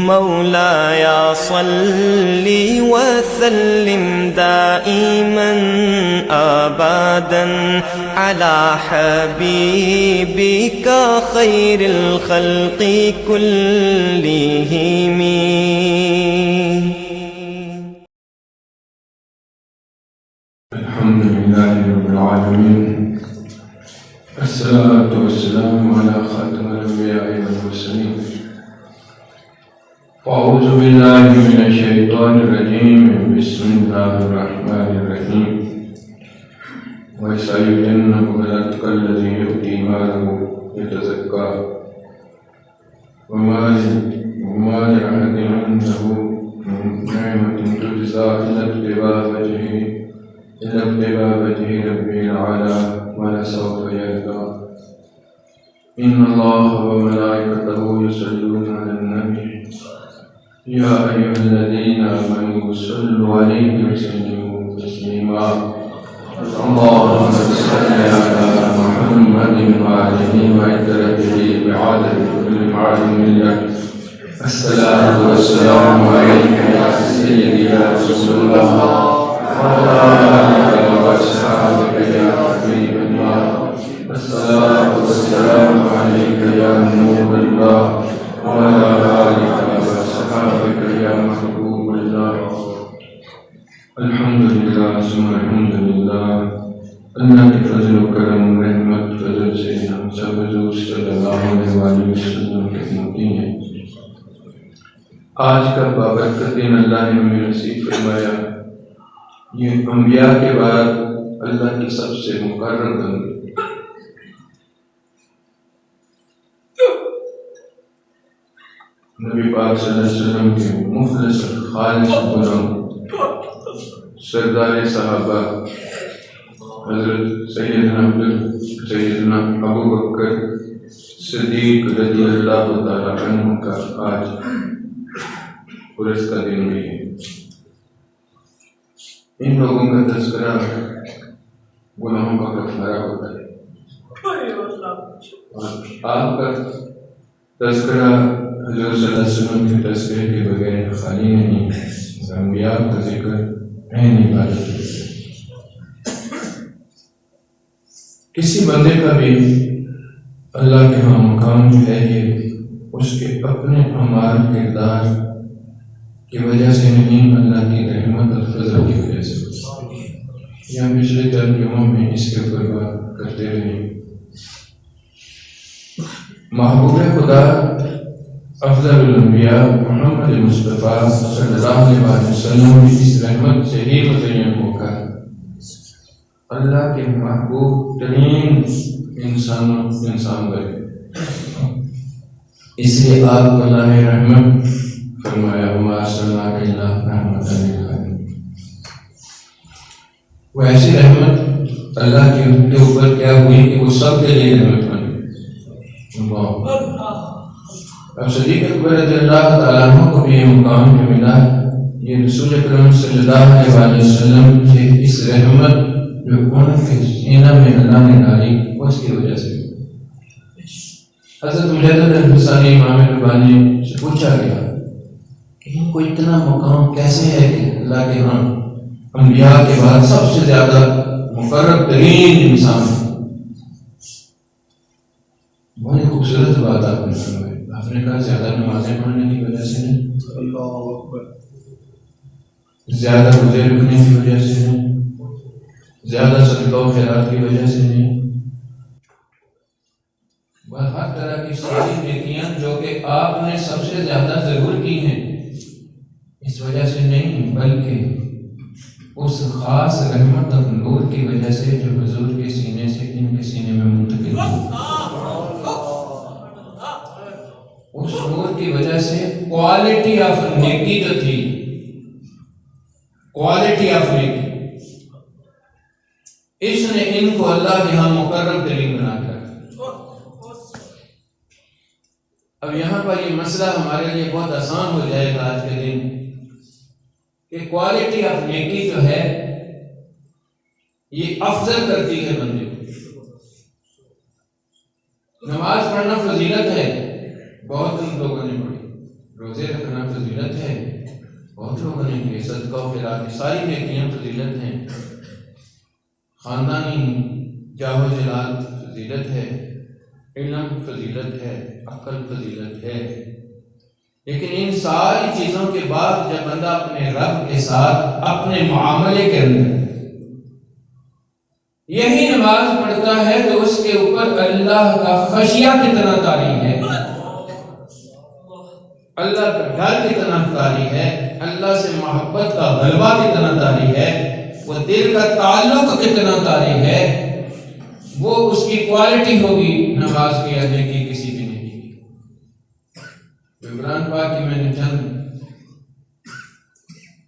مولاي صل وسلم دائما أبدا على حبيبك خير الخلق كلهم. الحمد لله رب العالمين، الصلاة والسلام على خاتم الأنبياء والمرسلين. أعوذ بالله من الشيطان الرجيم، بسم الله الرحمن الرحيم. وسيجنبها الأتقى الذي يؤتي ماله يتزكى وما لأحد عنده من نعمة تجزى إلا ابتغاء وجه ربه الأعلى ولسوف يرضى. إن الله وملائكته يصلون على النبي يا أيها الذين آمنوا صلوا عليه وسلموا تسليما. اللهم صل على محمد وآله وعترته بعدد كل معلوم لك. الصلاة والسلام عليك يا سيدي يا رسول الله وعلى آلك وأصحابك يا حبيب الله. الصلاة والسلام عليك يا نور الله وعلى آلك وأصحابك يا محبوب الله. الحمد لله ثم الحمد لله. اللہ کے فضل و کرم رحمت فضل سے ہم سب حضور صلی اللہ علیہ وسلم کے متی ہیں. آج کا بابرکت دن اللہ نے ہمیں نصیب فرمایا. یہ انبیاء کے بعد اللہ کی سب سے مقرر بندے. نبی پاک صلی اللہ علیہ وسلم کے مخلص خالص غلام سردار صحابہ حضرت سیدنا ابو بکر صدیق رضی اللہ تعالی عنہ کا آج عرس کا دن بھی ہے. ان لوگوں کا تذکرہ گناہوں کا کفارہ ہوتا ہے اور آپ کا تذکرہ حضور صلی اللہ علیہ وسلم کے تذکرے کے بغیر خالی نہیں ہے. انبیاء کا ذکر عین عبادت ہے. کسی بندے کا بھی اللہ کے ہاں مقام ہے یہ اس کے اپنے اعمال کردار کی وجہ سے نہیں، اللہ کی رحمت اور فضل کی وجہ سے. یہاں پچھلے ترجموں میں اس کے اوپر بات کرتے رہے. محبوب خدا افضل الانبیاء محمد مصطفیٰ صلی اللہ علیہ وسلم کی اس رحمت سے ہی متعین ہو کر اللہ کے محبوب ترین انسان بنے. اس لیے آپ کو اللہ نے رحمت فرمایا وما ارسلناک الا رحمۃ للعالمین. وہ ایسی رحمت اللہ کے اوپر کیا ہوئی کہ وہ سب کے لیے رحمت بنی. اب صدیق اکبر رضی اللہ تعالیٰ عنہ کو بھی یہ مقام جو ملا یہ رسول اکرم صلی اللہ علیہ وسلم کی اس رحمت جو ان کے سینہ میں اللہ نے ڈالی اس کی وجہ سے. حضرت مجدد الحسانی امام ربانی سے پوچھا گیا کہ ان کو اتنا مقام کیسے ہے کہ اللہ کے ہاں انبیاء کے بعد سب سے زیادہ مقرب ترین انسان ہے. بہت خوبصورت بات آپ نے فرمائی. آپ نے کہا زیادہ نمازیں پڑھنے کی وجہ سے نہیں، زیادہ روزے رکھنے کی وجہ سے نہیں، زیادہ صدقہ و خیرات کی وجہ سے نہیں، ہر طرح کی ساری نیکیاں جو کہ آپ نے سب سے زیادہ ضرور کی ہیں اس وجہ سے نہیں، بلکہ اس خاص رحمت اور نور کی وجہ سے جو حضور کے سینے سے ان کے سینے میں منتقل ہوئی. اس نور کی وجہ سے کوالٹی آف نیکی جو تھی، کوالٹی آف نیکی، اس نے ان کو اللہ کے ہاں مقرب ترین بنا کر. اب یہاں پر یہ مسئلہ ہمارے لیے بہت آسان ہو جائے گا آج کے دن کہ کوالٹی آف نیکی جو ہے یہ افضل کرتی ہے بندے کو. نماز پڑھنا فضیلت ہے، بہت ان لوگوں نے پڑھی، روزے رکھنا فضیلت ہے، بہت لوگ بنیں گے، صدقہ و خیرات کی ساری نیکیاں فضیلت ہیں، خاندانی جاہ و جلال فضیلت ہے، علم فضیلت ہے، عقل فضیلت ہے، لیکن ان ساری چیزوں کے بعد جب بندہ اپنے رب کے ساتھ اپنے معاملے کے اندر یہی نماز پڑھتا ہے تو اس کے اوپر اللہ کا خشیہ کتنا طاری ہے، اللہ کا ڈر کتنا طاری ہے، اللہ سے محبت کا غلبہ کتنا طاری ہے، وہ دل کا تعلق کتنا طاری ہے، وہ اس کی کوالٹی ہوگی نماز کی ادائیگی کی کسی بھی نہیں کی۔ عمران پاک کی میں نے چند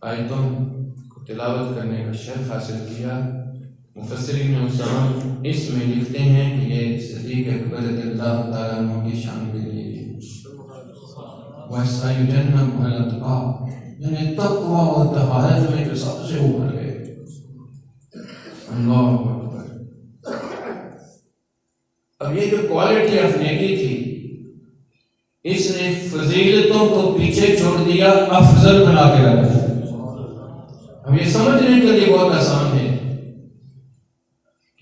آیتوں کو تلاوت کرنے کا شرف حاصل کیا۔ مفسرین عظام اس میں لکھتے ہیں کہ یہ صدیق اکبر رضی اللہ تعالیٰ عنہ کی شان کے لیے وَسَيُجَنَّبُهَا الْأَتْقَى، یعنی تقویٰ اور طہارت میں جو سب سے اوپر گئے۔ اللہ اکبر۔ اب یہ جو کوالٹی آف نیکی تھی، اس نے فضیلتوں کو پیچھے چھوڑ دیا، افضل بنا کے رکھ دیا۔ اب یہ سمجھنے کے لیے بہت آسان ہے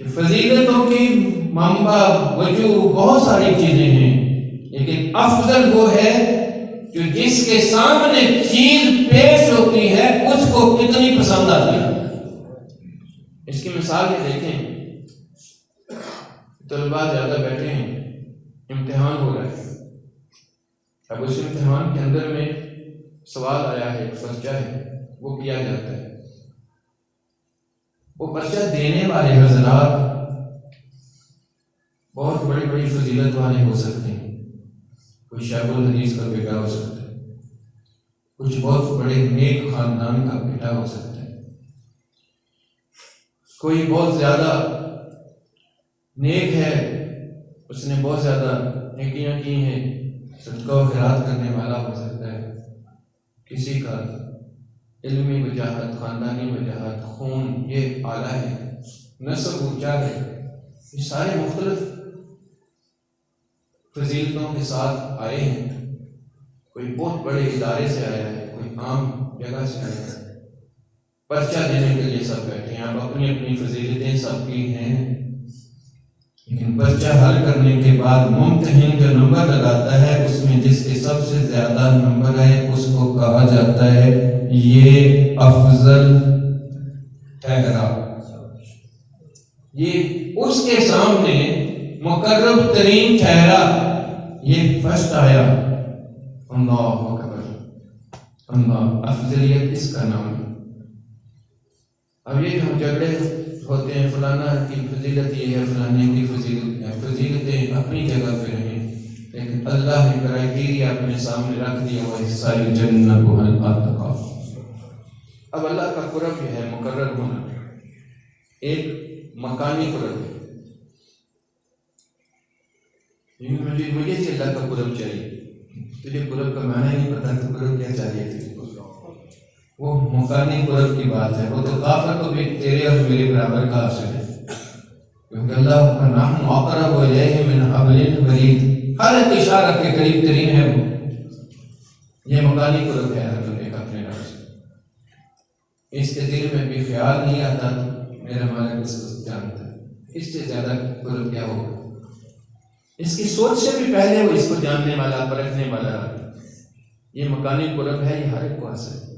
کہ فضیلتوں کی منبع وجوہ بہت ساری چیزیں ہیں، لیکن افضل وہ ہے جو جس کے سامنے چیز پیش ہوتی ہے اس کو کتنی پسند آتی ہے۔ اس کی مثال یہ دیکھیں، طلباء زیادہ بیٹھے ہیں، امتحان ہو رہا ہے، اب اس امتحان کے اندر میں سوال آیا ہے، پرچہ ہے، وہ کیا جاتا ہے۔ وہ پرچہ دینے والے حضرات بہت بڑی بڑی فضیلت والے ہو سکتے ہیں، کوئی شیخ الحدیث کا بیٹا ہو سکتا ہے، کچھ بہت بڑے نیک خاندان کا بیٹا ہو سکتا ہے، کوئی بہت زیادہ نیک ہے، اس نے بہت زیادہ نیکیاں کی ہیں، صدقہ و خیرات کرنے والا ہو سکتا ہے، کسی کا علمی وجاہت، خاندانی وجاہت، خون یہ اعلیٰ ہے، نسب اونچا ہے، یہ سارے مختلف فضیلتوں کے ساتھ آئے ہیں۔ کوئی بہت بڑے ادارے سے آیا ہے، کوئی عام جگہ سے آیا ہے، پرچہ دینے کے لیے سب بیٹھے ہیں، اب اپنی اپنی فضیلتیں سب کی ہیں، لیکن پرچہ حل کرنے کے بعد ممتحن جو نمبر لگاتا ہے اس میں جس کے سب سے زیادہ نمبر ہے اس کو کہا جاتا ہے یہ افضل ٹھہرا، یہ اس کے سامنے مقرب ترین ٹھہرا، یہ فرسٹ آیا۔ اللہ اکبر، اللہ، افضلیت اس کا نام ہے۔ اب یہ جو جھگڑے ہوتے ہیں، فلانا کی فضیلت یہ ہے، فلانے کی فضیلت ہے، فضیلتیں اپنی جگہ پہ رہیں، لیکن اللہ نے کرائیٹیریا اپنے سامنے رکھ دیا، وَيَسْتَجِيبُ الْأَتْقَى۔ اب اللہ کا قرب یہ ہے مقرر ہونا، ایک مکانی قرب ہے، مجھے اللہ کا قرب چاہیے، تجھے قرب کا معنی نہیں پتا تو قرب کیا چاہیے تجھے، وہ مکانی قرب کی بات ہے، وہ تو کافر کو بھی تیرے اور میرے برابر کا حاصل ہے، کیونکہ اللہ کا نام اقرب الیہ من حبل الورید، ہر ایک اشارہ کے قریب ترین ہے، وہ یہ مکانی قرب ہے ہر بندے کا اپنے رب سے۔ اس کے دل میں بھی خیال نہیں آتا تو میرا مالک اس کو جانتا ہے، اس سے زیادہ قرب کیا ہوگا، اس کی سوچ سے بھی پہلے وہ اس کو جاننے والا، پرکھنے والا، یہ مکانی قرب ہے، یہ ہر ایک کو حاصل ہے۔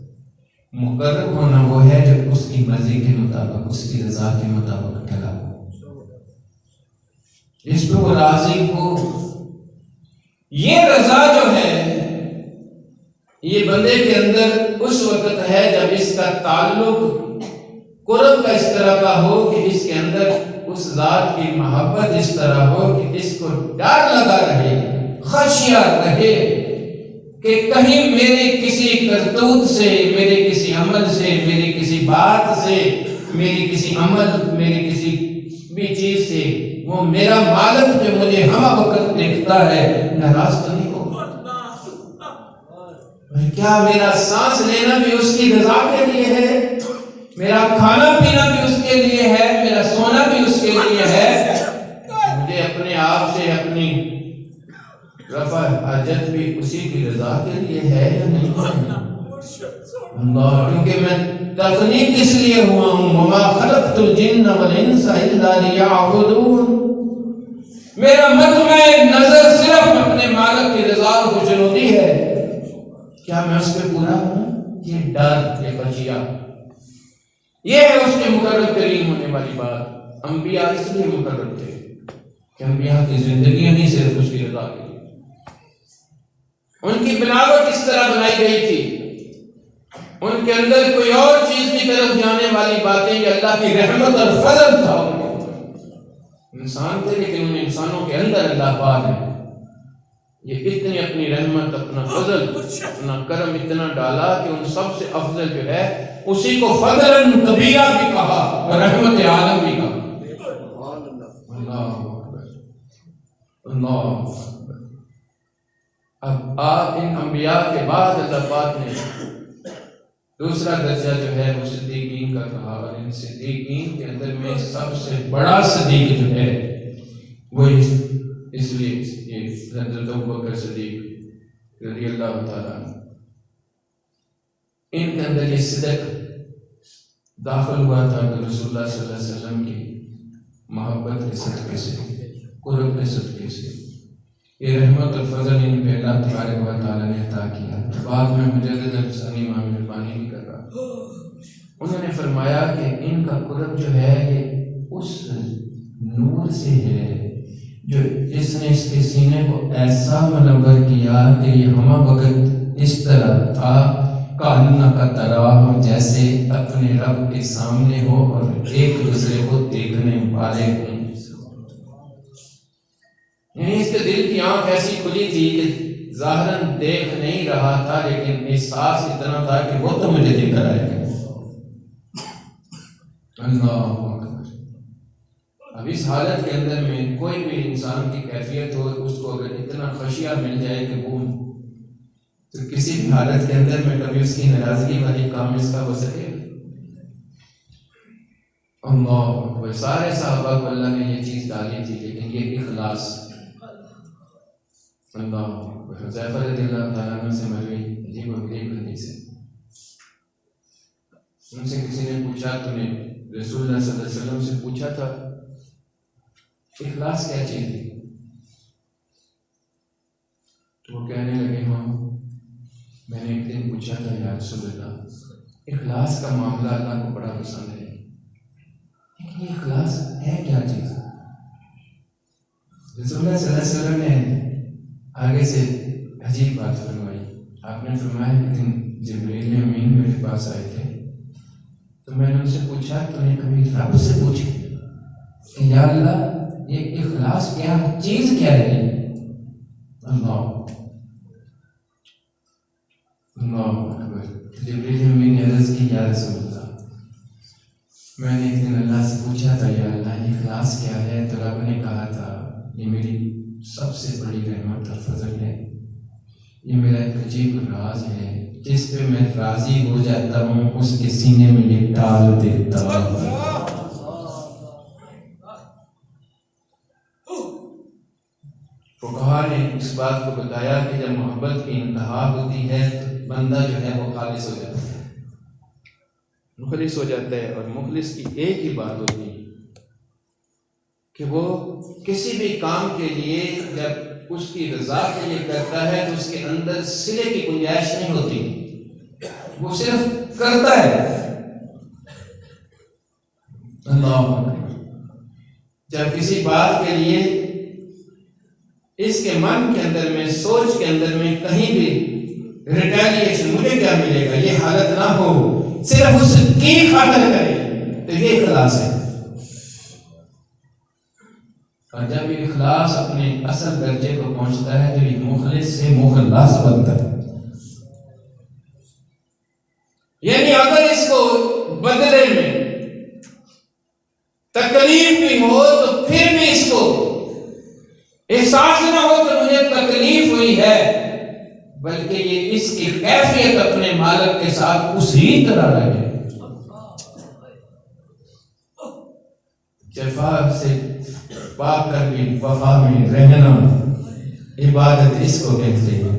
مقرب ہونا وہ ہے جو اس کی مرضی کے مطابق، اس کی رضا کے مطابق ڈھلا ہو، جس پہ وہ راضی ہو۔ یہ رضا جو ہے یہ بندے کے اندر اس وقت ہے جب اس کا تعلق قرب کا اس طرح کا ہو کہ اس کے اندر اس ذات کی محبت اس طرح ہو کہ اس کو ڈر لگا رہے، خشیہ رہے کہ کہیں میرے کسی کرتوت سے، میرے کسی عمل سے، میری کسی بات سے، میری کسی عمل، میری کسی بھی چیز سے وہ میرا مالک جو مجھے ہم وقت دیکھتا ہے ناراض تو نہیں ہوگا۔ کیا میرا سانس لینا بھی اس کی رضا کے لیے ہے، میرا کھانا پینا بھی اس کے لیے ہے، میرا سونا بھی اس کے لیے ہے؟ مجھے اپنے آپ سے، اپنی رفع حاجت بھی اسی کی رضا کے لیے ہے یا نہیں ہے؟ اللہ، کیونکہ میں تخلیق کس لیے ہوا ہوں؟ وما خلقت الجن والانس الا لیعبدون، میرا مطمع نظر صرف اپنے مالک کی رضا اور خوشنودی ہے، کیا میں اس پہ پورا ہوں؟ یہ ڈر، یہ خشیہ، یہ ہے اس کے مقرر ترین ہونے والی بات۔ انبیاء اس لیے مقرر تھے کہ انبیاء کی زندگیاں نہیں صرف اس کی رضا کے لیے، ان کی بناوٹ اس طرح بنائی گئی تھی، ان کے اندر کوئی اور چیز کی طرف جانے والی باتیں، یہ اللہ کی رحمت اور فضل تھا۔ انسان تھے لیکن ان انسانوں کے اندر اللہ پاک ہے، یہ اتنی اپنی رحمت، اپنا فضل، اپنا کرم اتنا ڈالا کہ ان سب سے افضل جو ہے اسی کو فضلاً کبیرہ بھی کہا اور رحمت عالم بھی کہا۔ اللہ اکبر، اللہ اکبر۔ اب آپ ان انبیاء کے بعد اللہ پاک نے دوسرا درجہ جو ہے وہ صدیقین کا کہا، اور ان صدیقین کے اندر میں سب سے بڑا صدیق جو ہے وہ اس لیے حضرت ابوبکر صدیق رضی اللہ تعالیٰ عنہ، ان کے اندر یہ صدق داخل ہوا تھا کہ رسول اللہ صلی اللہ علیہ وسلم کی محبت کے صدقے سے، قرب کے صدقے سے یہ رحمت اور فضل ان پہ اللہ تبارک و تعالیٰ نے عطا کیا۔ بعد میں مجدد الحسنی امام البانی بھی کر رہا، انہوں نے فرمایا کہ ان کا قرب جو ہے یہ اس نور سے ہے جو جس نے اس کے سینے کو ایسا منور کیا کہ یہ ہمہ وقت اس طرح تھا کاننا کا تراہ، جیسے اپنے رب کے سامنے ہو اور ایک دوسرے کو دیکھنے والے ہوں۔ یعنی اس کے دل کی آنکھ ایسی کھلی تھی کہ ظاہراً دیکھ نہیں رہا تھا، لیکن احساس اتنا تھا کہ وہ تو مجھے دیکھ کر آئے گا۔ اللہ اکبر۔ اب اس حالت کے اندر میں کوئی بھی انسان کی کیفیت ہو، اس کو اگر اتنا خشیہ مل جائے کہ وہ تو کسی بھی حالت کے اندر میں کبھی اس کی ناراضگی والی کام اس کا ہو سکے۔ اللہ اکبر۔ سارے صحابہ کو اللہ نے یہ چیز ڈالی تھی، لیکن یہ اخلاص۔ اللہ اکبر۔ حذیفہ رضی اللہ تعالیٰ عنہ سے مروی عجیب و غریب حدیث ہے، ان سے کسی نے پوچھا، تو نے رسول اللہ صلی اللہ علیہ وسلم سے پوچھا تھا اخلاص کیا چیز ہے؟ تو وہ کہنے لگے، ہاں میں نے ایک دن پوچھا تھا یا رسول اللہ، اخلاص کا معاملہ اللہ کو بڑا پسند ہے، لیکن یہ اخلاص ہے کیا چیز؟ رسول اللہ صلی اللہ علیہ وسلم نے آگے سے عجیب بات فرمائی۔ آپ نے فرمایا کہ دن جبرائیل امین میرے پاس آئے تھے، تو میں نے ان سے پوچھا، تو نے کبھی رب سے پوچھا کہ یا اللہ یہ اخلاص کیا چیز کیا ہے؟ اللہ اکبر۔ جبرائیل امین نے عرض کی، یا رسول اللہ میں نے ایک دن اللہ سے پوچھا تھا یا اللہ یہ اخلاص کیا ہے، تو رب نے کہا تھا یہ میری سب سے بڑی رحمت اور فضل ہے، یہ میرا ایک عجیب راز ہے، جس پہ میں راضی ہو جاتا ہوں اس کے سینے میں یہ ڈال دیتا ہوں۔ فقہا نے اس بات کو بتایا کہ جب محبت کی انتہا ہوتی ہے تو بندہ جو ہے وہ خالص ہو جاتا ہے، مخلص ہو جاتا ہے، اور مخلص کی ایک ہی بات ہوتی ہے کہ وہ کسی بھی کام کے لیے جب اس کی رضا کے لیے کرتا ہے تو اس کے اندر صلے کی گنجائش نہیں ہوتی، وہ صرف کرتا ہے۔ اللہ اکبر۔ جب کسی بات کے لیے اس کے من کے اندر میں، سوچ کے اندر میں کہیں بھی ریٹیلیشن، مجھے کیا ملے گا، یہ حالت نہ ہو، صرف اس کی خاطر کرے، تو یہ اخلاص ہے۔ اور جب یہ اخلاص اپنے اصل درجے کو پہنچتا ہے تو یہ مخلص سے مخلص بنتا ہے۔ یعنی اگر اس کو بدلے میں تکلیف بھی ہو تو پھر بھی اس کو احساس نہ ہو کہ مجھے تکلیف ہوئی ہے، بلکہ یہ اس کی کیفیت اپنے مالک کے ساتھ اسی طرح رہے۔ جفا سے پا کر بھی وفا میں رہنا، عبادت اس کو کہتے ہیں،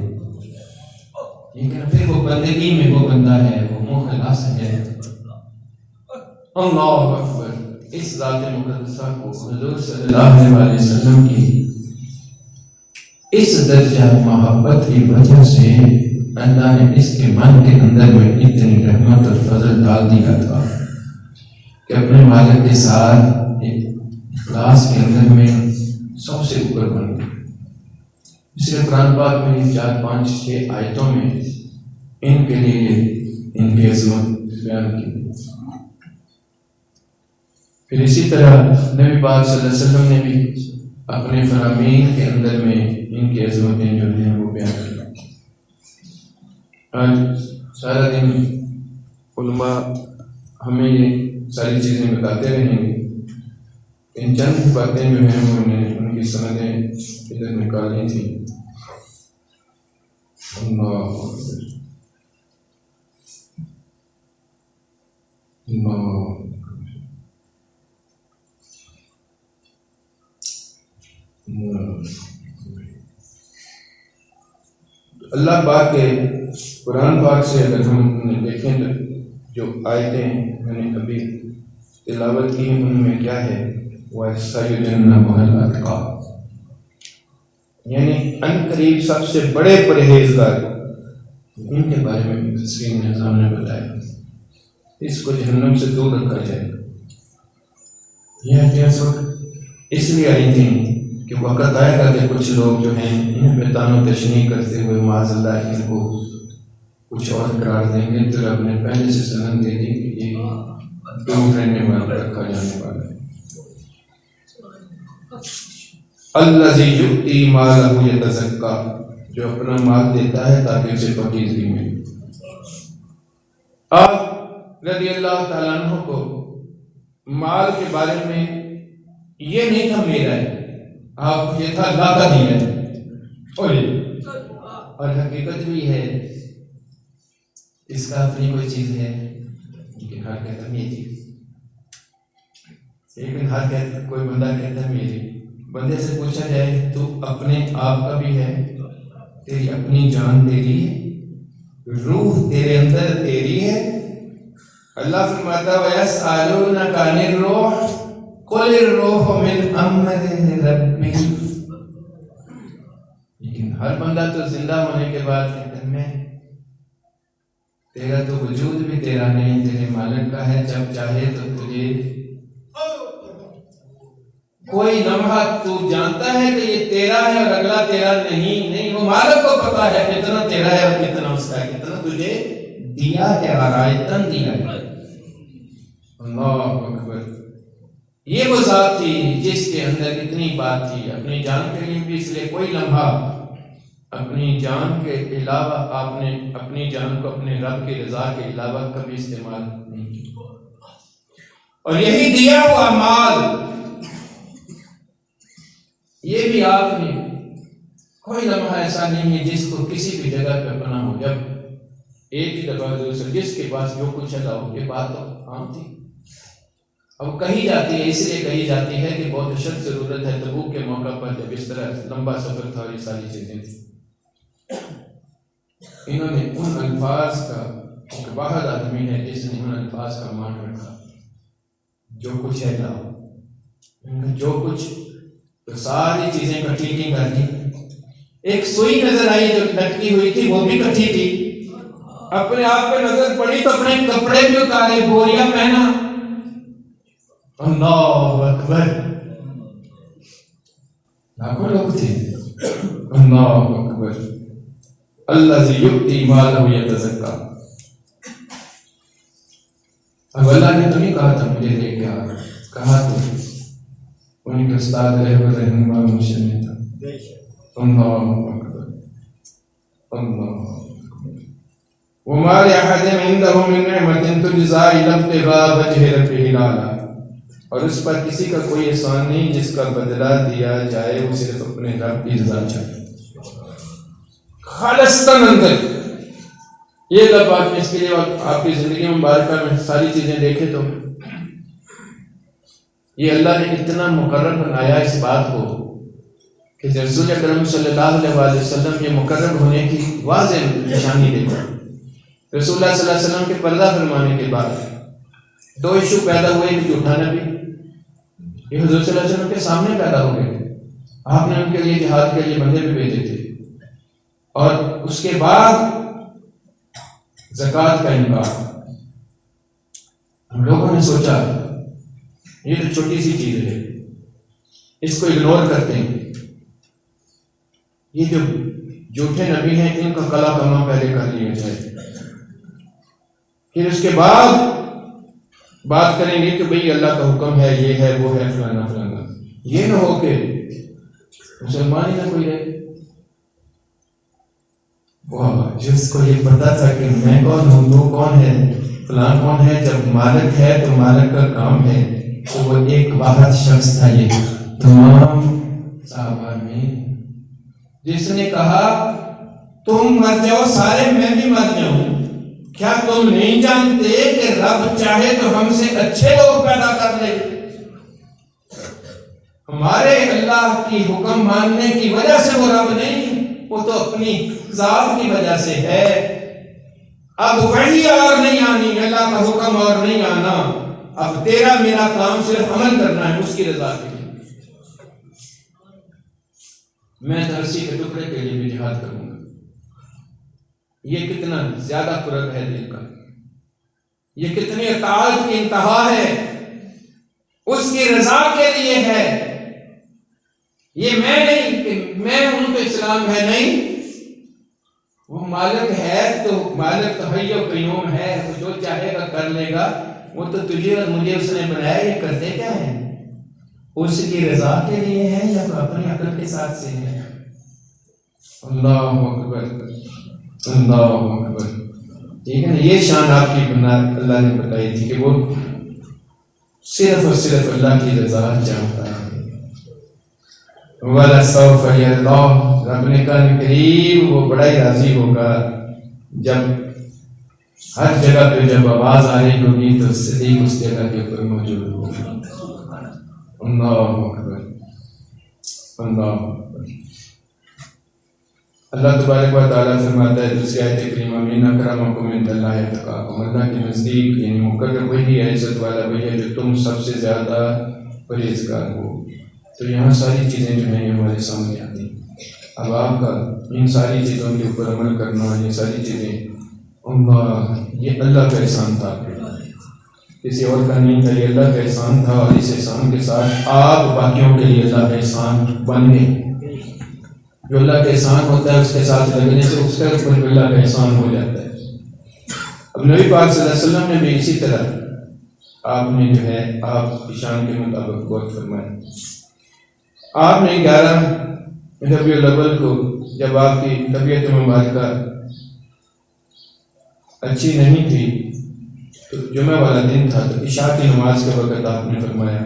لیکن پھر وہ بندگی میں وہ بندہ ہے، وہ مخلص ہے۔ اللہ اکبر۔ اس ذات مقدسہ کو حضور صلی اللہ علیہ وسلم کی اس درجہ محبت کی وجہ سے اللہ نے اس کے من کے اندر میں اتنی رحمت اور فضل ڈال دیا تھا کہ اپنے مالک کے ساتھ ایک اخلاص کے اندر میں سب سے اوپر بن گیا۔ اس لیے قرآن پاک میں 4 5 6 آیتوں میں ان کے لیے ان کی عظمت بیان کی۔ پھر اسی طرح نبی پاک صلی اللہ علیہ وسلم نے بھی اپنے فرامین کے اندر میں ان کی عظمتیں جو ہیں وہ بیان کی۔ آج سارا دن علماء ہمیں یہ ساری چیزیں بتاتے رہیں گے، ان چند باتیں جو ہیں انہوں نے ان کی سندیں ادھر نکالی تھی۔ اللہ اللہ پاک کے قرآن پاک سے اگر ہم دیکھیں تو جو آیتیں میں نے ابھی تلاوت کی ان میں کیا ہے، وَيَسْتَجِبُونَ وَالْأَتْقَى، یعنی ان قریب سب سے بڑے پرہیزگار، ان کے بارے میں تفسیر نظام نے بتایا اس کو جہنم سے دور رکھا جائے گا۔ یہ اس لیے آئی تھی کہ وقت آئے گا کہ کچھ لوگ جو ہیں ان پہ تان و تشنیع کرتے ہوئے معاذ اللہ ان کو کچھ اور قرار دیں گے، تو رب نے پہلے سے سند دے دی کہ یہ دور رہنے والا رکھا جانے والا ہے۔ الذی یؤتی مالہ یتزکیٰ، جو اپنا مال دیتا ہے تاکہ اسے پاکیزگی ملے۔ آپ رضی اللہ تعالیٰ عنہ کو مال کے بارے میں یہ نہیں تھا میرا ہے، آپ یہ تھا اللہ کا دیا ہے، اور حقیقت بھی ہے اس کا اپنی کوئی چیز ہے، لیکن ہر کہتا ہے میری، لیکن ہر کہتا کوئی بندہ کہتا ہے میری۔ بندے سے پوچھا جائے تو اپنے آپ کا بھی ہے، تیری اپنی جان تیری ہے، روح تیرے اندر تیری ہے۔ اللہ فرماتا ہے وَيَسْأَلُونَكَ عَنِ الرُّوحِ قُلِ الرُّوحُ مِنْ أَمْرِ رَبِّي، لیکن ہر بندہ تو زندہ ہونے کے بعد کہتا ہے میں، تیرا تو وجود بھی تیرا نہیں، تیرے مالک کا ہے، جب چاہے تو تجھے کوئی لمحہ تو جانتا ہے کہ یہ تیرا ہے اور اگلا تیرا نہیں، وہ مالک کو پتا ہے کتنا تیرا ہے اور کتنا اس کا ہے، کتنا تجھے دیا ہے اور آیتن دیا ہے۔ اللہ اکبر۔ یہ وہ ذات تھی جس کے اندر اتنی بات تھی، اپنی جان کے لیے بھی، اس لیے کوئی لمحہ اپنی جان کے علاوہ آپ نے اپنی جان کو اپنے رب کی رضا کے علاوہ کبھی استعمال نہیں کیا۔ اور یہی دیا ہوا مال، یہ بھی آپ نے، کوئی لمحہ ایسا نہیں ہے جس کو کسی بھی جگہ پہ بنا ہو۔ جب ایک ہی دفعہ جس کے پاس جو کچھ ہے یہ بات تو عام تھی، اب کہی جاتی ہے، اس لیے کہی جاتی ہے کہ بہت اشد ضرورت ہے۔ تبوک کے موقع پر جب اس طرح لمبا سفر تھا اور یہ ساری چیزیں تھیں، انہوں نے ان الفاظ کا، ایک واحد آدمی ہے جس نے ان الفاظ کا مان رکھا، جو کچھ ہے لاؤ، جو کچھ، تو ساری چیزیں کٹھی کی کر دی۔ ایک سوئی نظر آئی جو لٹکی ہوئی تھی، وہ بھی کٹھی تھی، اپنے آپ پہ نظر پڑی تو اپنے کپڑے بھی اتارے، بوریا پہنا۔ اللہ اکبر، لاکھوں لوگ تھے۔ اللہ اکبر۔ الذی یؤتی مالہ یتزکیٰ، اب اللہ نے تو نہیں کہا تھا مجھے لے کے آ، کہا تو انہیں کے استاد رہبر رہنما مشن تھا۔ اللہ اکبر، اللہ اکبر۔ وما لأحد عنده من نعمة تجزى إلا ابتغاء وجه ربه الأعلى، اور اس پر کسی کا کوئی احسان نہیں جس کا بدلہ دیا جائے وہ صرف اپنے رب کی رضا چاہے، خالصتاً اندر۔ یہ لب آپ اس کے لیے آپ کی زندگی مبارکہ میں ساری چیزیں دیکھیں تو یہ اللہ نے اتنا مقرر بنایا اس بات کو کہ رسول اکرم صلی اللہ علیہ وسلم یہ مقرب ہونے کی واضح نشانی دیتا. رسول اللہ صلی اللہ علیہ وسلم کے پردہ فرمانے کے بعد 2 ایشو پیدا ہوئے کہ جھوٹا نبی یہ حضور صلی اللہ علیہ وسلم کے سامنے پیدا ہو گئے. آپ نے ان کے لیے جہاد کے لیے بندے بھی بھیجے تھے. اور اس کے بعد زکوٰۃ کا انکار. ہم لوگوں نے سوچا یہ تو چھوٹی سی چیز ہے, اس کو اگنور کرتے ہیں. یہ جو جھوٹے نبی ہیں ان کا کلا کما پہلے کر لیا جائے, پھر اس کے بعد بات کریں گے کہ بھئی اللہ کا حکم ہے, یہ ہے, وہ ہے, فلانا فلانا. یہ نہ ہو کہ مسلمان ہی نہ کوئی رہے. جس کو یہ پتا تھا کہ میں کون ہوں, وہ کون ہے, فلاں کون ہے, جب مالک ہے تو مالک کا کام ہے, تو وہ ایک واحد شخص تھا. یہ تمام صحابہ میں جس نے کہا تم مر جاؤ سارے, میں بھی مر جاؤں. کیا تم نہیں جانتے کہ رب چاہے تو ہم سے اچھے لوگ پیدا کر لے. ہمارے اللہ کی حکم ماننے کی وجہ سے وہ رب نہیں, وہ تو اپنی ذات کی وجہ سے ہے. اب وہی اور نہیں آنی, اللہ کا حکم اور نہیں آنا. اب تیرا میرا کام صرف عمل کرنا ہے اس کی رضا کے لیے. میں دھرتی کے ٹکڑے کے لیے بھی جہاد کروں گا. یہ کتنا زیادہ قرب ہے دل کا, یہ کتنی اطاعت کی انتہا ہے, اس کی رضا کے لیے ہے. یہ میں نہیں کہ میں ہوں تو اسلام ہے, نہیں. وہ مالک ہے تو مالک تو حی و قیوم ہے, وہ جو چاہے گا کر لے گا. وہ تو تجھے اور مجھے اس نے بنایا, یہ کرتے کیا ہے, اس کی رضا کے لیے ہے یا تو اپنی عقل کے ساتھ سے ہے. اللہ اکبر, اللہ اکبر. ٹھیک ہے نا, یہ شان آپ کی بنیاد اللہ نے بتائی تھی کہ وہ صرف اور صرف اللہ کی رضا چاہتا ہے. وَلَسَوْفَ يَرْضَىٰ, رب نے کہا قریب وہ بڑا ہی راضی ہوگا جب ہر جگہ پہ جب آواز آ رہی ہوگی تو صدیق اس جگہ کے اوپر موجود ہوگا. اللہ اکبر, اللہ اکبر. اللہ تبارک و تعالیٰ فرماتا ہے دوسری آیت کریمہ میں ان اکرمکم عند اللہ اتقاکم, اللہ کے نزدیک یعنی مقرر وہی ہے, عزت والا وہی ہے جو تم سب سے زیادہ پرہیزگار ہو. تو یہاں ساری چیزیں جو ہیں یہ ہمارے سامنے آتی ہیں. اب آپ کا ان ساری چیزوں کے اوپر عمل کرنا, یہ ساری چیزیں یہ اللہ کا احسان تھا, کسی اور کا نہیں تھا, یہ اللہ کا احسان تھا. اور اس احسان کے ساتھ آپ باقیوں کے لیے اللہ کا احسان بن گئے. جو اللہ کا احسان ہوتا ہے اس کے ساتھ لگنے سے اس کے اوپر اللہ کا احسان ہو جاتا ہے. اب نبی پاک صلی اللہ علیہ وسلم نے بھی اسی طرح آپ نے جو ہے آپ کی شان کے مطابق غور فرمایا. آپ نے 11 ربیع الاول کو جب آپ کی طبیعت مبارکہ اچھی نہیں تھی تو جمعہ والا دن تھا, تو عشاء کی نماز کے وقت آپ نے فرمایا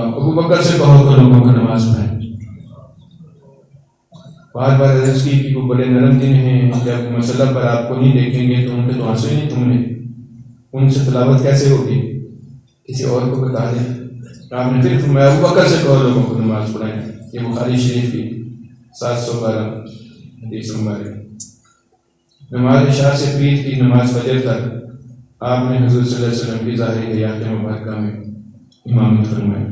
ابو بکر سے کہو کہ لوگوں کو نماز پڑھائیں. بار بار عرض کی کہ وہ بڑے نرم دن ہیں, جب مسئلہ پر آپ کو نہیں دیکھیں گے تو ان کے تو آنسو ہی نہیں تم نے, ان سے تلاوت کیسے ہوگی, کسی اور کو بتا دیں. آپ نے پھر فرمایا ابو بکر سے کہو لوگوں کو نماز پڑھائیں. یہ بخاری شریف کی 712 حدیث نمبر ہے. نماز عشاء سے پیر کی نماز فجر تک آپ نے حضور صلی اللہ علیہ وسلم کی ظاہری حیات مبارکہ میں امامت فرمائی.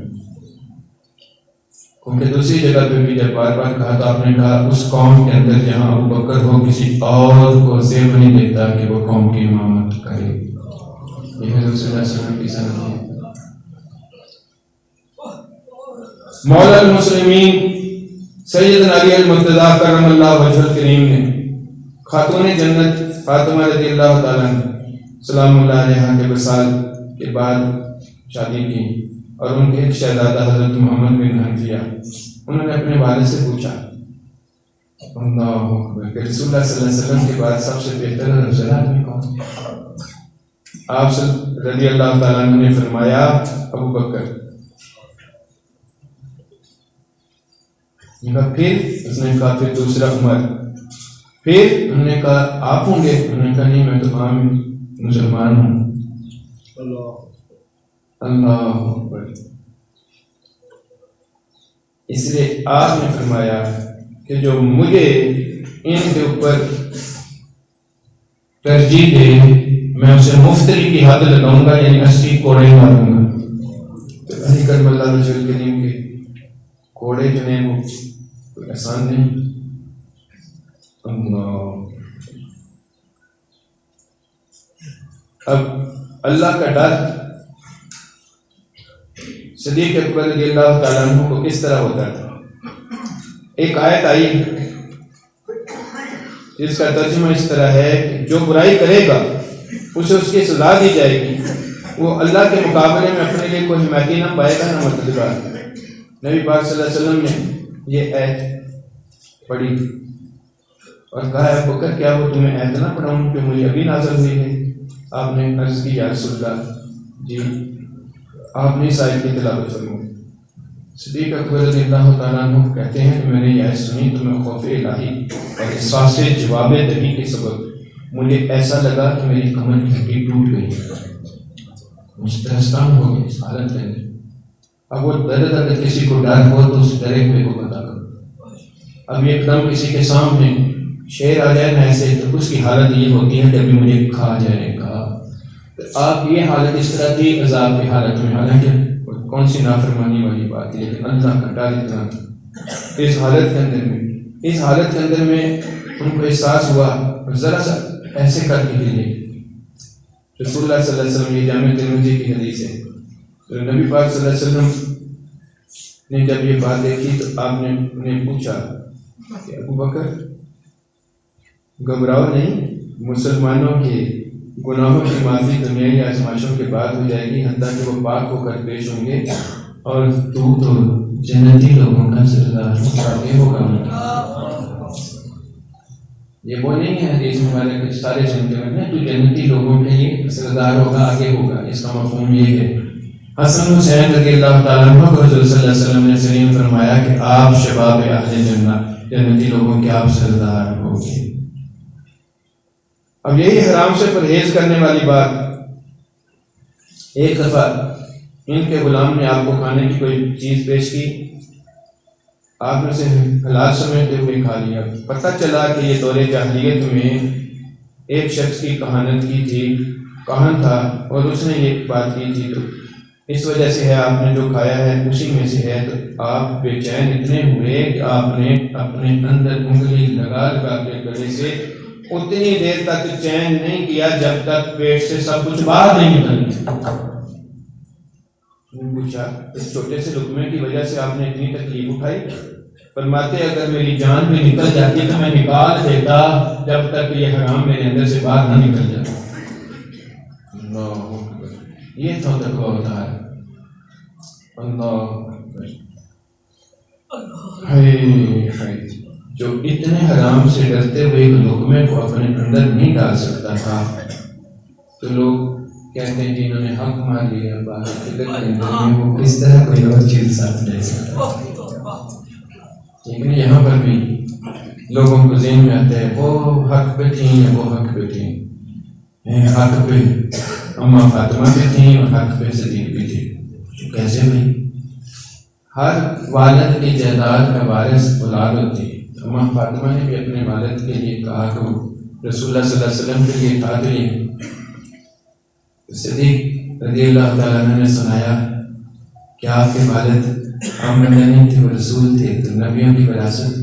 کیونکہ دوسری جگہ پہ بھی جب بار بار کہا تو آپ نے کہا اس قوم کے اندر جہاں ابو بکر ہو کسی اور کو زیب نہیں دیتا کہ وہ قوم کی امامت کرے. یہ حضور صلی اللہ علیہ وسلم کی سنت ہے. مولا المسلمین سیدنا علی المرتضیٰ کرم اللہ وجہ الکریم نے خاتون جنت فاطمہ رضی اللہ تعالیٰ سلام اللہ علیہ کے وصال کے بعد شادی کی, اور ان کے ایک شہزادہ حضرت محمد بن حنفیہ, انہوں نے اپنے والد سے پوچھا اللہ اکبر کہ رسول اللہ صلی اللہ علیہ وسلم کے بعد سب سے بہتر افضل آدمی کون؟ آپ رضی اللہ تعالیٰ عنہ نے فرمایا ابو بکر. پھر اس نے کہا پھر دوسرا عمر. پھر انہوں نے کہا آپ ہوں گے؟ انہوں نے کہا نہیں میں تو عام مسلمان ہوں. اللہ اکبر. اس لیے آپ نے فرمایا کہ جو مجھے ان کے اوپر ترجیح دے میں اسے مفتری کی حد لگاؤں گا، یعنی 80 کوڑے ماروں گا۔ تو علی کرم اللہ رسول کریم کے کوڑے جو ہیں وہ کوئی آسان نہیں۔ اب اللہ کا ڈر صدیق اکبر رضی اللہ تعالیٰ عنہ کو کس طرح ہوتا تھا؟ ایک آیت آئی جس کا ترجمہ اس طرح ہے کہ جو برائی کرے گا اسے اس کی سزا دی جائے گی، وہ اللہ کے مقابلے میں اپنے لیے کوئی حمایتی نہ پائے گا نہ مددگار۔ نبی پاک صلی اللہ علیہ وسلم نے یہ آیت پڑھی اور کہا ہے بکر کیا وہ تمہیں آیت نہ پڑھاؤں جو مجھے ابھی نازل ہوئی ہے؟ آپ نے عرض کی یا رسول اللہ جی آپ نے اس آیت کی تلاوت فرمائی۔ صدیق اکبر رضی اللہ تعالیٰ عنہ کہتے ہیں کہ میں نے یہ آیت سنی تو میں خوف الہی اور احساس جواب دہی کے سبب مجھے ایسا لگا کہ میری کمر کی ہڈی ٹوٹ گئی، مستحسن ہو گئی اس حالت میں۔ اب وہ درد اگر کسی کو ڈر ہو تو اس ڈرے ہوئے کو بتا کرو۔ اب ایک دم کسی کے سامنے شیر آ جائے نا ایسے تو اس کی حالت یہ ہوتی ہے کہ ابھی مجھے کھا جائے گا۔ تو آپ یہ حالت اس طرح کی عذاب کی حالت میں، حالانکہ کون سی نافرمانی والی بات ہے، لیکن اللہ کا ڈر اتنا اس حالت کے اندر میں ان کو احساس ہوا اور ذرا سا ایسے کر کے ہلے۔ رسول اللہ صلی اللہ علیہ وسلم، یہ جامع ترمذی کی حدیث ہے، تو نبی پاک صلی اللہ علیہ وسلم نے جب یہ بات دیکھی تو آپ نے انہیں پوچھا کہ ابو بکر گھبراؤ نہیں، مسلمانوں کے گناہوں کی معافی دنیائی آزمائشوں کے بعد ہو جائے گی، حتیٰ کہ وہ پاک ہو کر پیش ہوں گے اور تو جنتی لوگوں کا سردار ہوگا۔ یہ وہ نہیں ہے حدیث میں ہمارے کچھ سارے سنتے ہیں تو جنتی لوگوں کے لیے سردار ہوگا، آگے ہوگا، اس کا مفہوم یہ ہے۔ حسن حسین رضی اللہ تعالیٰ عنہ کو حضور صلی اللہ علیہ وسلم نے سلیم فرمایا کہ آپ شباب اہل جنت، جنتی لوگوں کے آپ سردار ہوگے۔ اب یہی حرام سے پرہیز کرنے والی بات، ایک دفعہ ان کے غلام نے آپ کو کھانے کی کوئی چیز پیش کی، آپ نے اسے حلال سمجھتے ہوئے کھا لیا۔ پتہ چلا کہ یہ دور جاہلیت میں ایک شخص کی کہانت کی تھی، کہن تھا اور اس نے یہ بات کی تھی، تو اس وجہ سے ہے آپ نے جو کھایا ہے اسی میں سے ہے۔ تو آپ بے چین اتنے ہوئے کہ آپ نے اپنے اندر انگلی لگا کے گلے سے اتنی دیر تک چین نہیں کیا جب تک پیٹ سے سب کچھ باہر نہیں نکل گیا۔ پوچھا اس چھوٹے سے لقمے کی وجہ سے آپ نے اتنی تکلیف اٹھائی؟ فرماتے اگر میری جان بھی نکل جاتی تو میں نکال دیتا جب تک یہ حرام میرے اندر سے باہر نہ نکل جاتا۔ یہ تو تقویٰ ہوتا ہے۔ اللہ جو اتنے حرام سے ڈرتے ہوئے لقمے کو اپنے اندر نہیں ڈال سکتا تھا، تو لوگ کہتے ہیں جنہوں نے حق مان لیا باہر کے اندر میں وہ کس طرح کوئی اور چیز ساتھ لے سکتا ہے۔ لیکن یہاں پر بھی لوگوں کو ذہن میں آتا ہے وہ حق پہ تھیں یا وہ حق پہ تھیں، حق پہ اماں فاطمہ بھی تھیں اور حق پہ صدیق بھی تھے۔ کیسے بھائی؟ ہر والد کی جائیداد کا وارث اولاد ہوتی ہے۔ اماں فاطمہ نے بھی اپنے والد کے لیے کہا کہ رسول اللہ صلی اللہ علیہ وسلم کے لیے قادری ہے۔ صدیق رضی اللہ تعالیٰ عنہ نے سنایا کہ آپ کے والد عام نہیں تھے، وہ رسول تھے، تو نبیوں کی وراثت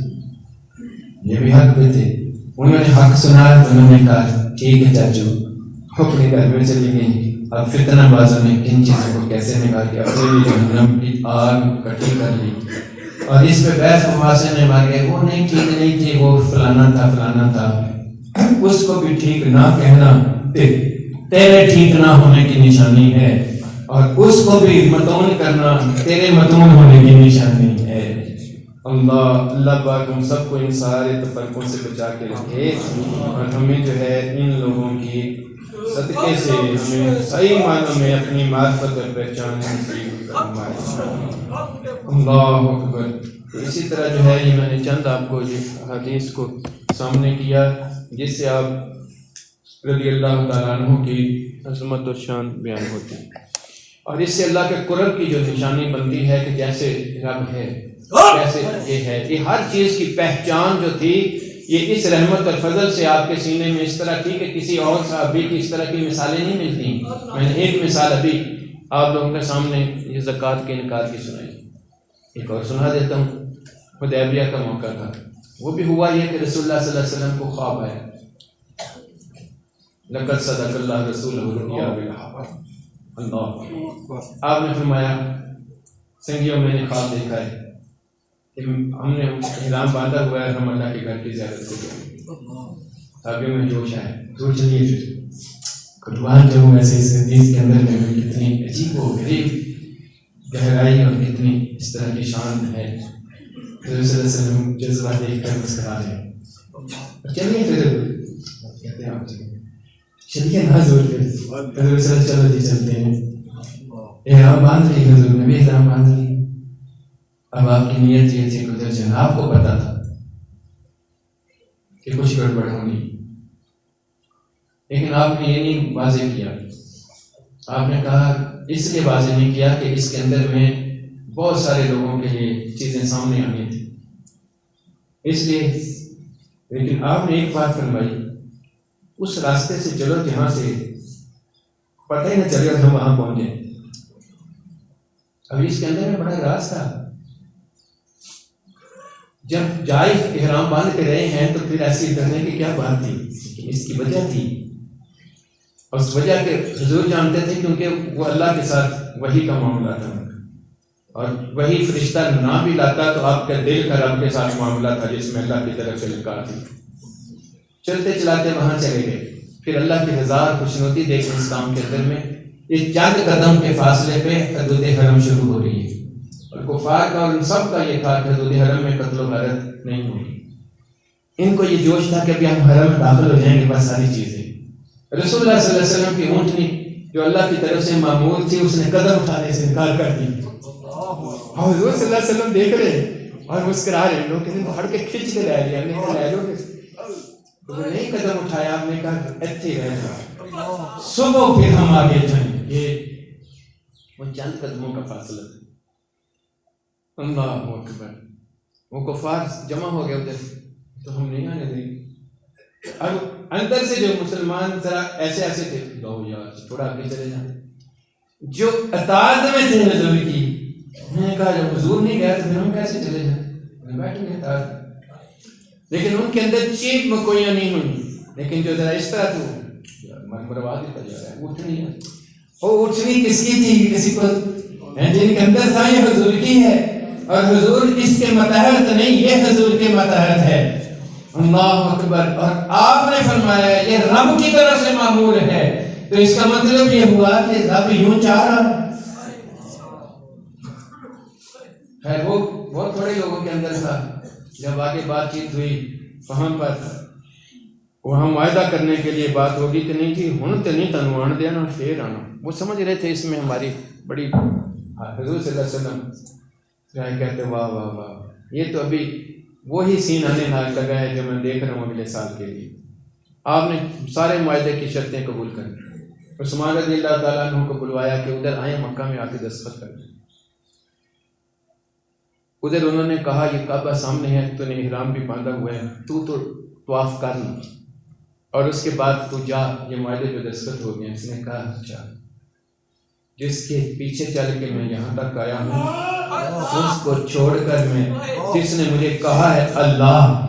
یہ بھی حق پہ تھے۔ انہوں نے حق سنا تو انہوں نے کہا ٹھیک ہے چاچو، اپنے گھر میں چلی گئی۔ اب فتنہ بازوں نے کن چیزوں کو کیسے نکال کے اپنے بھی جہنم کی آگ کٹھی کر لی، اور اس پہ بحث مباحثے نے مارے وہ نہیں ٹھیک نہیں تھی، وہ فلانا تھا، اس کو بھی ٹھیک نہ کہنا تیرے ٹھیک نہ ہونے کی نشانی ہے، اور اس کو بھی متون کرنا تیرے متون ہونے کی نشانی ہے۔ اللہ پاک ہم سب کو ان سارے تفرقوں سے بچا کے رکھے، اور ہمیں جو ہے ان لوگوں کی صدقے سے ہمیں صحیح معنوں میں اپنی معرفت اور پہچان نصیب فرمائے۔ اللہ اکبر۔ اسی طرح جو ہے یہ میں نے چند آپ کو یہ حدیث کو سامنے کیا جس سے آپ رضی اللہ تعالیٰ عنہ کی عظمت و شان بیان ہوتی ہے، اور اس سے اللہ کے قرب کی جو نشانی بنتی ہے کہ جیسے رب ہے کیسے یہ ہے، یہ ہر چیز کی پہچان جو تھی یہ اس رحمت اور فضل سے آپ کے سینے میں اس طرح تھی کہ کسی اور صحابی کی اس طرح کی مثالیں نہیں ملتی۔ میں نے ایک مثال ابھی آپ لوگوں کے سامنے یہ زکوٰۃ کے انکار کی سنائی، ایک اور سنا دیتا ہوں۔ حدیبیہ کا موقع تھا، وہ بھی ہوا یہ کہ رسول اللہ صلی اللہ علیہ وسلم کو خواب آیا، لقد صدق اللہ رسولہ الرؤیا بالحق، اللہ، آپ نے فرمایا سنگیوں میں نے خواب دیکھا ہے کہ ہم نے احرام باندھا ہوا ہے، ہم اللہ کے گھر کی زیارت کو جائیں گے۔ تابعوں میں جوش آئے، تو چلیے پھر قربان جاؤں ایسے اس حدیث کے اندر میں کتنی عجیب و غریب گہرائی اور کتنی اس طرح کی شان ہے۔ حضور صلی اللہ علیہ وسلم جذبہ دیکھ کر مسکرا رہے ہیں، چلیے پھر کہتے ہیں آپ چلیے نا حضور، پھر حضور صلی اللہ چلو جی چلتے ہیں، احرام باندھ لی، حضور نے بھی احرام باندھ لی۔ اب آپ کی نیت یہ تھی گزر جانا، آپ کو پتا تھا کہ کچھ گڑبڑ ہونی، لیکن آپ نے یہ نہیں واضح کیا۔ آپ نے کہا اس لیے واضح نہیں کیا کہ اس کے اندر میں بہت سارے لوگوں کے لیے چیزیں سامنے آنی تھی، اس لیے۔ لیکن آپ نے ایک بات فرمائی، اس راستے سے چلو جہاں سے پتہ ہی نہ چلے ہم وہاں پہنچے۔ ابھی اس کے اندر میں بڑا راز تھا، جب جائز احرام باندھ کے رہے ہیں تو پھر ایسی کرنے کی کیا بات تھی، اس کی وجہ تھی، اور اس وجہ کے حضور جانتے تھے کیونکہ وہ اللہ کے ساتھ وحی کا معاملہ تھا، اور وہی فرشتہ نہ بھی لاتا تو آپ کے دل کا رب کے ساتھ معاملہ تھا جس میں اللہ کی طرف سے لکھا تھی۔ چلتے چلاتے وہاں چلے گئے، پھر اللہ کی رضا اور خوشنودی دیکھ اس کام کے اندر میں اس چند قدم کے فاصلے پہ حدود حرم شروع ہو رہی ہے، اور کفار کا اور ان سب کا یہ تھا کہ حدود حرم میں قتل و غارت نہیں ہوگی۔ ان کو یہ جوش تھا کہ ابھی ہم حرم میں داخل ہو جائیں گے، بس ساری چیزیں۔ رسول اللہ صلی اللہ علیہ وسلم کی اونٹنی جو اللہ کی طرف سے معمور تھی اس نے قدم اٹھانے سے انکار کر دی، اور حضور صلی اللہ علیہ وسلم دیکھ رہے اور مسکرا رہے، لوگ کہتے ہیں پھڑ کے کھینچ کے لے لیا، لے لو، تو نہیں قدم اٹھایا، آپ نے کہا ایتھے رہنا، صبح پھر ہم آگے جائیں۔ یہ وہ چند قدموں کا فاصلہ تھا۔ اللہ اکبر، وہ کفار جمع ہو گئے ادھر، تو ہم نہیں آنے دیں گے۔ اب اندر سے جو مسلمان ذرا ایسے ایسے تھے، لو یار تھوڑا آگے چلے جائیں، جو اطاعت میں تھے حضور کی، میں نے کہا جب حضور نہیں گیا تو پھر ہم کیسے چلے جائیں، بیٹھیں گے اطاعت۔ لیکن ان کے اندر چیخ مکویاں نہیں ہوئی، لیکن جو ذرا اس طرح تو مروا دیتا جا رہا ہے، اٹھنی ہے، وہ اٹھنی کس کی تھی، کسی کو جن کے اندر تھا یہ حضور کی ہے، اور حضور اس کے متحرت نہیں، یہ حضور کے متحرت ہے۔ اللہ اکبر، اور آپ نے فرمایا یہ رب کی طرف سے معمور ہے، تو اس کا مطلب یہ ہوا کہ رب یوں چاہ رہا ہے۔ وہ بہت بڑے لوگوں کے اندر تھا، جب آگے بات چیت ہوئی وہاں پر وہاں معاہدہ کرنے کے لیے بات ہوگی کہ نہیں جی ہن تو نہیں تنوان دینا پھر آنا، وہ سمجھ رہے تھے اس میں ہماری بڑی، حضور صلی اللہ علیہ وسلم کہتے واہ واہ واہ، یہ تو ابھی وہی سین آنے لگا ہے جو میں دیکھ رہا ہوں اگلے سال کے لیے۔ آپ نے سارے معاہدے کی شرطیں قبول کر لی، عثمان رضی اللہ تعالیٰ عنہ کو بلوایا کہ ادھر آئیں، مکہ میں آ کے دستخط کر دیں۔ ادھر انہوں نے کہا یہ کعبہ سامنے ہے، تو نے احرام بھی باندھا ہوا ہے، تو طواف کر لیں، اور اس کے بعد تو جا، یہ معاہدے پہ دستخط ہو گئے۔ اس نے کہا اچھا، جس کے پیچھے چل کے میں یہاں تک آیا ہوں اس کو چھوڑ کر میں، جس نے مجھے کہا ہے اللہ،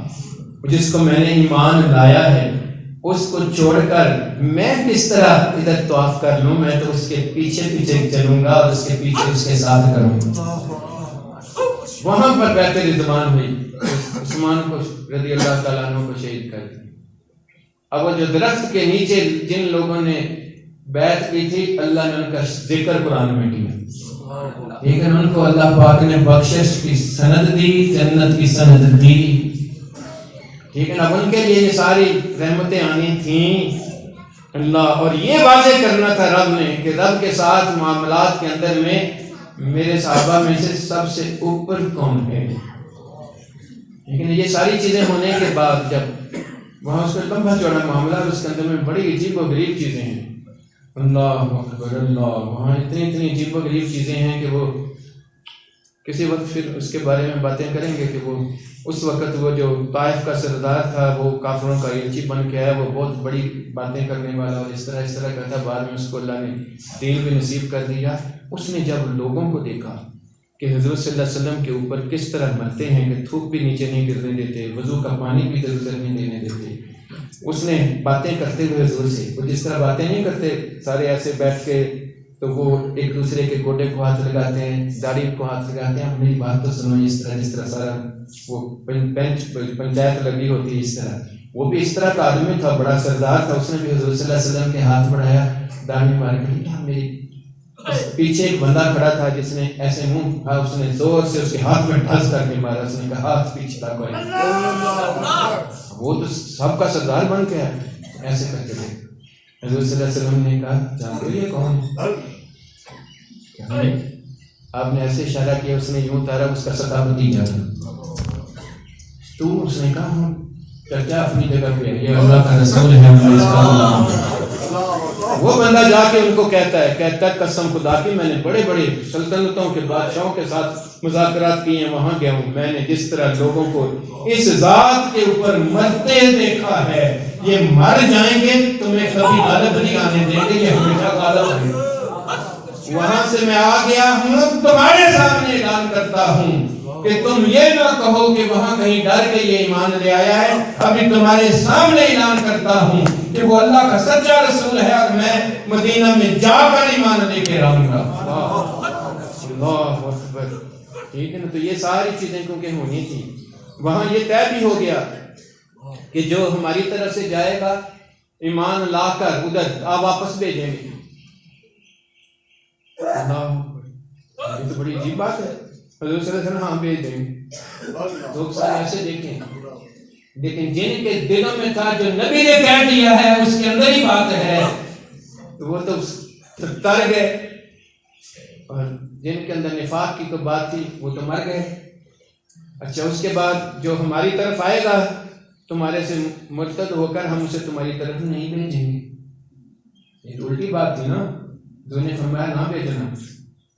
جس کو میں نے ایمان لایا ہے، اس کو چھوڑ کر میں کس طرح ادھر طواف کر لوں، میں تو اس کے پیچھے پیچھے چلوں گا اور اس کے پیچھے اس کے ساتھ کروں گا۔ وہاں پر بیعت رضوان ہوئی، عثمان کو رضی اللہ تعالیٰ عنہ کو شہید کر دیا۔ اب وہ جو درخت کے نیچے جن لوگوں نے بیعت کی تھی، اللہ نے ان کا ذکر قرآن میں کیا، لیکن ان کو اللہ پاک نے بخشش کی سند دی، جنت کی سند دی، لیکن اب ان کے لیے یہ ساری رحمتیں آنی تھیں اللہ، اور یہ واضح کرنا تھا رب نے کہ رب کے ساتھ معاملات کے اندر میں میرے صحابہ میں سے سب سے اوپر کون ہے۔ لیکن یہ ساری چیزیں ہونے کے بعد جب وہاں اس کا لمبا چوڑا معاملہ، اس کے اندر میں بڑی عجیب و غریب چیزیں ہیں، اللہ اکبر اللہ، وہاں اتنی عجیب و غریب چیزیں ہیں کہ وہ کسی وقت پھر اس کے بارے میں باتیں کریں گے کہ وہ اس وقت وہ جو طائف کا سردار تھا وہ کافروں کا ایلچی بن کے آیا، وہ بہت بڑی باتیں کرنے والا اور اس طرح کا تھا، بعد میں اس کو اللہ نے دین بھی نصیب کر دیا۔ اس نے جب لوگوں کو دیکھا کہ حضور صلی اللہ علیہ وسلم کے اوپر کس طرح مرتے ہیں کہ تھوک بھی نیچے نہیں گرنے دیتے، وضو کا پانی بھی ادھر ادھر نہیں دینے دیتے، اس نے باتیں کرتے ہوئے حضور سے، وہ جس طرح باتیں نہیں کرتے سارے ایسے بیٹھ کے، تو وہ ایک دوسرے کے گوڈے کو ہاتھ لگاتے ہیں، داڑھی کو ہاتھ لگاتے ہیں، میری بات تو سنو، جس طرح سارا وہ پنچایت لگی ہوتی ہے اس طرح، وہ بھی اس طرح کا آدمی تھا، بڑا سردار تھا، اس نے بھی حضور صلی اللہ علیہ وسلم کے ہاتھ بڑھایا، داڑھی مار کے میری، پیچھے ایک بندہ کھڑا تھا جس نے ایسے منہ تھا، اس نے زور سے اس کے ہاتھ میں ڈھس کر کے مارا، اس نے کہا ہاتھ پیچھے تھا کوئی، وہ تو سب کا سردار بن کے ایسے کر کے دے۔ حضور صلی اللہ علیہ وسلم نے کہا جانتے ہو یہ کون ہے؟ آپ نے ایسے اشارہ کیا، اس نے یوں اتارا، اس کا سدا بھتیجا تھا۔ تو اس نے کہا ہم چرچا اپنی جگہ پہ ہے، یہ اللہ کا رسول ہے، ہمیں اس کا غلام ہے۔ وہ بندہ جا کے ان کو کہتا ہے قسم خدا کی میں نے بڑے بڑے سلطنتوں کے بادشاہوں کے ساتھ مذاکرات کیے ہیں، وہاں گیا ہوں، میں نے جس طرح لوگوں کو اس ذات کے اوپر مرتے دیکھا ہے، یہ مر جائیں گے تمہیں کبھی غالب نہیں آنے دیں گے، یہ ہمیشہ غالب ہے۔ وہاں سے میں آ گیا ہوں، تمہارے سامنے اعلان کرتا ہوں کہ تم یہ نہ کہو کہ وہاں کہیں ڈر کے یہ ایمان لے آیا ہے، ابھی تمہارے سامنے اعلان کرتا ہوں کہ وہ اللہ کا سچا رسول ہے اور میں مدینہ میں جا کر ایمان لے کے رہوں گا۔ اللہ اکبر، ٹھیک ہے نا؟ تو یہ ساری چیزیں کیونکہ ہونی تھی، وہاں یہ طے بھی ہو گیا کہ جو ہماری طرف سے جائے گا ایمان لا کر ادھر آپ واپس بھیجیں گے۔ اللہ، یہ تو بڑی عجیب بات ہے۔ حضور صلی اللہ علیہ وسلم ہاں بھیج دیں گے، لوگ سارے ایسے دیکھیں، لیکن جن کے دلوں میں تھا جو نبی نے کہہ دیا ہے اس کے اندر ہی بات ہے، تو وہ تو تر گئے، اور جن کے اندر نفاق کی تو بات تھی وہ تو مر گئے۔ اچھا، اس کے بعد جو ہماری طرف آئے گا تمہارے سے مرتد ہو کر ہم اسے تمہاری طرف نہیں بھیجیں گے، یہ تو الٹی بات تھی نا، جو نے فرمایا نہ بھیجنا۔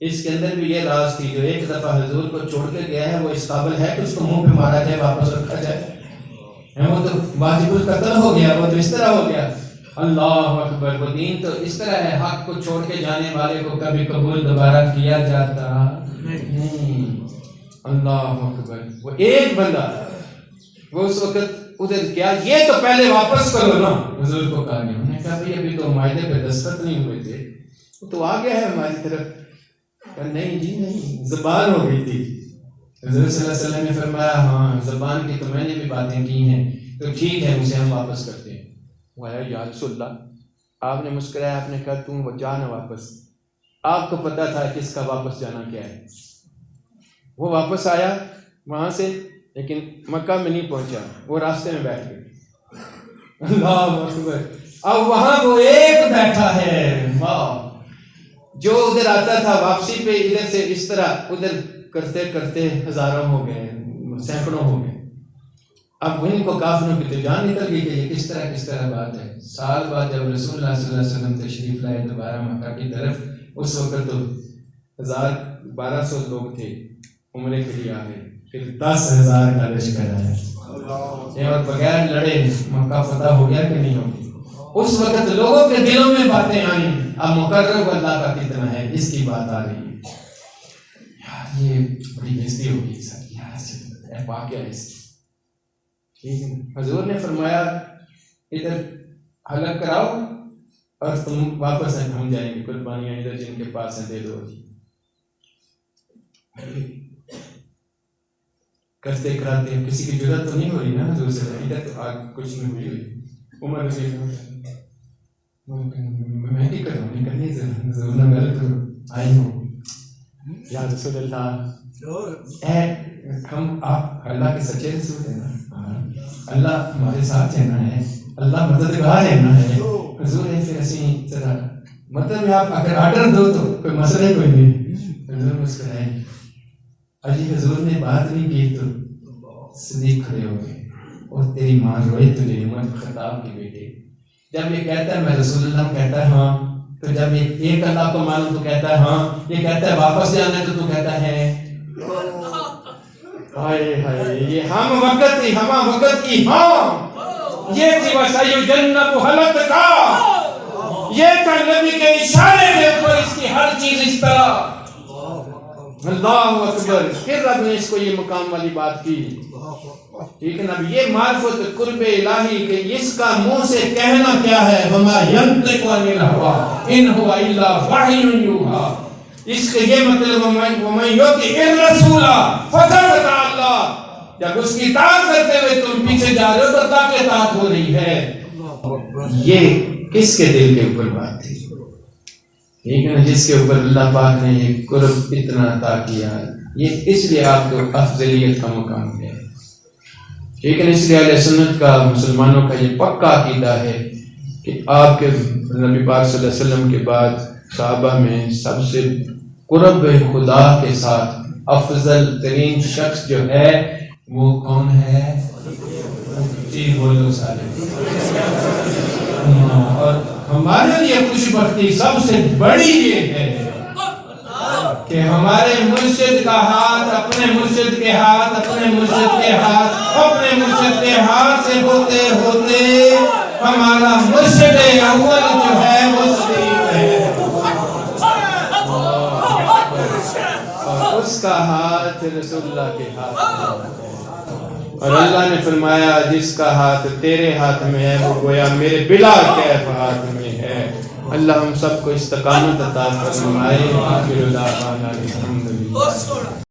اس کے اندر بھی یہ راز تھی، جو ایک دفعہ حضور کو چھوڑ کے گیا ہے وہ اس قابل ہے کہ اس کو منہ پہ مارا جائے، واپس رکھا جائے، وہ تو واجب القتل ہو گیا، وہ تو اس طرح ہو گیا۔ اللہ اکبر، وہ دین تو اس طرح ہے، حق کو چھوڑ کے جانے والے کو کبھی قبول دوبارہ کیا جاتا نہیں۔ اللہ اکبر، وہ ایک بندہ وہ اس وقت ادھر کیا، یہ تو پہلے واپس کرو نا، حضور کو کہا گیا، انہوں نے کہا بھئی ابھی تو معاہدے پہ دستخط نہیں ہوئے تھے، وہ تو آ گیا ہے ہماری طرف۔ نہیں جی نہیں، زبان ہو گئی تھی۔ حضور صلی اللہ علیہ وسلم نے فرمایا ہاں زبان کی تو میں نے بھی باتیں کی ہیں، تو ٹھیک ہے اسے ہم واپس کرتے ہیں۔ وہ آیا یا رسول اللہ، آپ نے مسکرایا، آپ نے کہا تم وہ جانا واپس، آپ کو پتا تھا کس کا واپس جانا کیا ہے۔ وہ واپس آیا وہاں سے، لیکن مکہ میں نہیں پہنچا، وہ راستے میں بیٹھ گئے۔ اللہ اکبر، اب وہاں وہ ایک بیٹھا ہے، واہ، جو ادھر آتا تھا واپسی پہ ادھر سے اس طرح ادھر کرتے کرتے ہزاروں ہو گئے، سینکڑوں ہو گئے۔ اب ان کو کافروں کی تو جان نکل گئی کہ یہ کس طرح بات ہے۔ سال بعد جب رسول اللہ صلی اللہ علیہ وسلم تشریف لائے دوبارہ مکہ کی طرف، اس وقت تو 1200 لوگ تھے، عمرے کے لیے آ گئے، پھر 10,000 کا لشکر آیا، اور بغیر لڑے مکہ فتح ہو گیا کہ نہیں ہو گیا؟ اس وقت لوگوں کے دلوں میں باتیں آئیں، اب مقرر اللہ کا کتنا ہے، اس کی بات آ رہی ہے، یار یہ بڑی بےزتی ہو گئی سر، یار واقعہ ہے اس کی۔ حضور نے فرمایا ادھر حلق کراؤ اور تم واپس ہیں، ہم جائیں گے، قربانیاں ادھر جن کے پاس ہیں دے دو جی۔ کرتے کراتے کسی کی ضرورت تو نہیں ہو رہی نا حضور سے، ادھر تو آگ کچھ نہیں ہوئی ہوئی۔ عمر سے میں نہیں کروں، نہیں کرنی ضرور نہ غلط آئی ہوں یا رسول اللہ، ہم آپ اللہ کے سچے رسول ہیں نا، اللہ ہمارے ساتھ رہنا ہے، اللہ مددگار رہنا ہے۔ حضور ہے پھر اسی طرح مطلب آپ اگر آرڈر دو تو کوئی مسئلہ کوئی نہیں، حضور مسکرائے۔ علی حضور نے بات نہیں کی تو صدیق کھڑے ہو گئے، اور تیری ماں روئے تجھے، عمر خطاب کے بیٹے۔ جب یہ کہتا ہے میں رسول اللہ کہتا ہے ہاں، تو جب ایک اللہ کو معلوم تو کہتا ہے ہاں، یہ کہتا ہے واپس جانا ہے تو کہتا ہے ہائے ہائے، یہ ہم وقت کی ہما وقت کی ہاں، یہ تھی وسائل جنت حلت کا، یہ تھا نبی کے اشارے کے اوپر اس کی ہر چیز اس طرح۔ اللہ اکبر، پھر رب نے اس کو یہ مقام والی بات کی، ٹھیک ہے نا؟ یہ معرفت قرب الہی کہ اس کا منہ سے کہنا کیا ہے، وما ينطق عن الهوى ان هو الا وحی یوحی، اس کا یہ مطلب ومن یطع الرسول فقد اطاع اللہ، جب اس کی اطاعت کرتے ہوئے تم پیچھے جا رہے ہو تو اللہ کی اطاعت ہو رہی ہے۔ یہ کس کے دل کے اوپر بات تھی؟ ٹھیک ہے نا؟ جس کے اوپر اللہ پاک نے یہ قرب اتنا عطا کیا، یہ اس لیے آپ کو افضلیت کا مقام ہے، ٹھیک ہے نا؟ اس لیے اہل سنت کا، مسلمانوں کا یہ پکا عقیدہ ہے کہ آپ کے نبی پاک صلی اللہ علیہ وسلم کے بعد صحابہ میں سب سے قرب خدا کے ساتھ افضل ترین شخص جو ہے وہ کون ہے؟ جی بولو سارے۔ اور ہمارے لیے خوش بختی سب سے بڑی یہ ہے کہ ہمارے مرشد کا ہاتھ اپنے مرشد کے ہاتھ، اپنے مرشد کے ہاتھ، اپنے مرشد کے ہاتھ سے ہوتے ہوتے ہمارا مرشد اول جو ہے وہ شریف ہے، اور اس کا ہاتھ رسول اللہ کے ہاتھ، اور اللہ نے فرمایا جس کا ہاتھ تیرے ہاتھ میں ہے وہ گویا میرے بلا کیف ہاتھ میں ہے۔ اللہ ہم سب کو استقامت عطا فرمائے۔ آخر دعوانا الحمدللہ۔